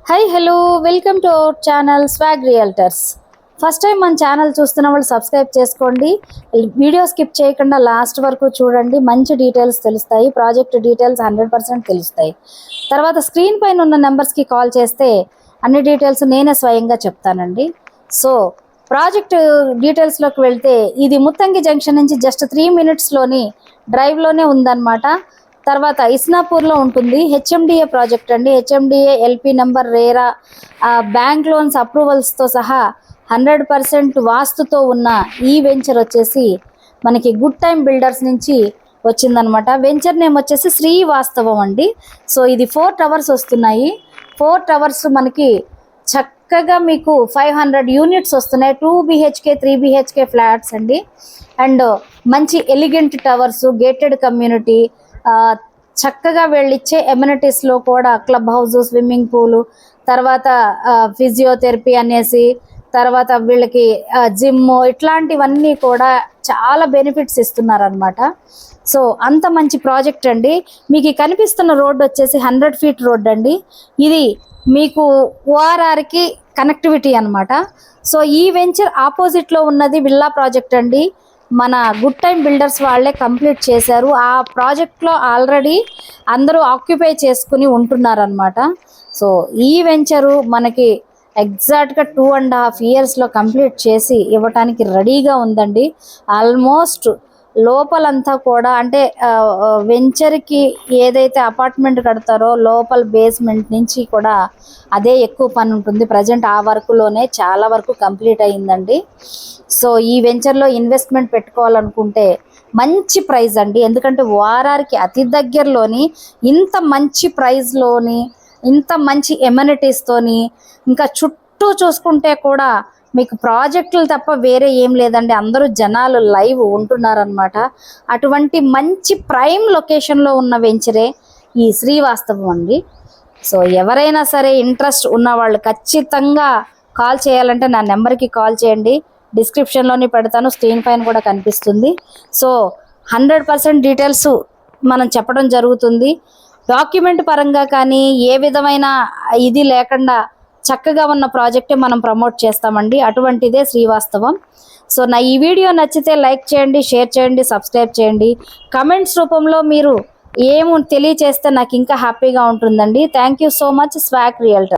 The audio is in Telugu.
Hi hello welcome to our channel swag realtors. First time మన ఛానల్ చూస్తున్న వాళ్ళు సబ్స్క్రైబ్ చేసుకోండి. వీడియో స్కిప్ చేయకుండా లాస్ట్ వరకు చూడండి. మంచి డీటెయిల్స్ తెలుస్తాయి, ప్రాజెక్ట్ డీటెయిల్స్ 100% తెలుస్తాయి. తర్వాత స్క్రీన్ పైన ఉన్న నెంబర్స్కి కాల్ చేస్తే అన్ని డీటెయిల్స్ నేనే స్వయంగా చెప్తానండి. సో ప్రాజెక్ట్ డీటెయిల్స్లోకి వెళ్తే ఇది ముత్తంగి జంక్షన్ నుంచి జస్ట్ 3 minutesలోని డ్రైవ్లోనే ఉందన్నమాట. తర్వాత ఇస్నాపూర్లో ఉంటుంది. హెచ్ఎండిఏ ప్రాజెక్ట్ అండి. HMDA LP number RERA bank loans అప్రూవల్స్తో సహా 100% వాస్తుతో ఉన్న ఈ వెంచర్ వచ్చేసి మనకి గుడ్ టైమ్ బిల్డర్స్ నుంచి వచ్చిందనమాట. వెంచర్ నేమ్ వచ్చేసి శ్రీవాస్తవం అండి. సో ఇది 4 towers వస్తున్నాయి. 4 towers మనకి చక్కగా మీకు 500 యూనిట్స్ వస్తున్నాయి. 2 BHK 3 BHK ఫ్లాట్స్ అండి. అండ్ మంచి ఎలిగెంట్ టవర్స్, గేటెడ్ కమ్యూనిటీ, చక్కగా వెళ్ళిచ్చే ఎమ్యూనిటీస్లో కూడా క్లబ్ హౌస్, స్విమ్మింగ్ పూలు, తర్వాత ఫిజియోథెరపీ అనేసి, తర్వాత వీళ్ళకి జిమ్, ఇట్లాంటివన్నీ కూడా చాలా బెనిఫిట్స్ ఇస్తున్నారనమాట. సో అంత మంచి ప్రాజెక్ట్ అండి. మీకు కనిపిస్తున్న రోడ్డు వచ్చేసి 100 feet రోడ్ అండి. ఇది మీకు ఓఆర్ఆర్కి కనెక్టివిటీ అనమాట. సో ఈ వెంచర్ ఆపోజిట్లో ఉన్నది విల్లా ప్రాజెక్ట్ అండి. మన గుడ్ టైమ్ బిల్డర్స్ వాళ్ళే కంప్లీట్ చేశారు. ఆ ప్రాజెక్ట్లో ఆల్రెడీ అందరూ ఆక్యుపై చేసుకుని ఉంటున్నారనమాట. సో ఈ వెంచరు మనకి ఎగ్జాక్ట్గా 2.5 yearsలో కంప్లీట్ చేసి ఇవ్వటానికి రెడీగా ఉందండి. ఆల్మోస్ట్ లోపలంతా కూడా అంటే వెంచర్కి ఏదైతే అపార్ట్మెంట్ కడతారో లోపల బేస్మెంట్ నుంచి కూడా అదే ఎక్కువ పని ఉంటుంది. ప్రజెంట్ ఆ వర్క్లోనే చాలా వరకు కంప్లీట్ అయ్యిందండి. సో ఈ వెంచర్లో ఇన్వెస్ట్మెంట్ పెట్టుకోవాలనుకుంటే మంచి ప్రైస్ అండి. ఎందుకంటే వారానికి అతి దగ్గరలోని ఇంత మంచి ప్రైస్లోని ఇంత మంచి ఎమ్యూనిటీస్తోని ఇంకా చుట్టూ చూసుకుంటే కూడా మీకు ప్రాజెక్టులు తప్ప వేరే ఏం లేదండి. అందరూ జనాలు లైవ్ ఉంటున్నారనమాట. అటువంటి మంచి ప్రైమ్ లొకేషన్లో ఉన్న వెంచరే ఈ శ్రీవాస్తవం అండి. సో ఎవరైనా సరే ఇంట్రెస్ట్ ఉన్న వాళ్ళు ఖచ్చితంగా కాల్ చేయాలంటే నా నెంబర్కి కాల్ చేయండి. డిస్క్రిప్షన్లోని పెడతాను, స్క్రీన్ పైన కూడా కనిపిస్తుంది. సో 100% డీటెయిల్స్ మనం చెప్పడం జరుగుతుంది. డాక్యుమెంట్ పరంగా కానీ ఏ విధమైన ఇది లేకుండా చక్కగా ఉన్న ప్రాజెక్టే మనం ప్రమోట్ చేస్తామండి. అటువంటిదే శ్రీవాస్తవం. సో నా ఈ వీడియో నచ్చితే లైక్ చేయండి, షేర్ చేయండి, సబ్స్క్రైబ్ చేయండి. కమెంట్స్ రూపంలో మీరు తెలియచేస్తే నాకు ఇంకా హ్యాపీగా ఉంటుందండి. Thank you so much. Swag realtor.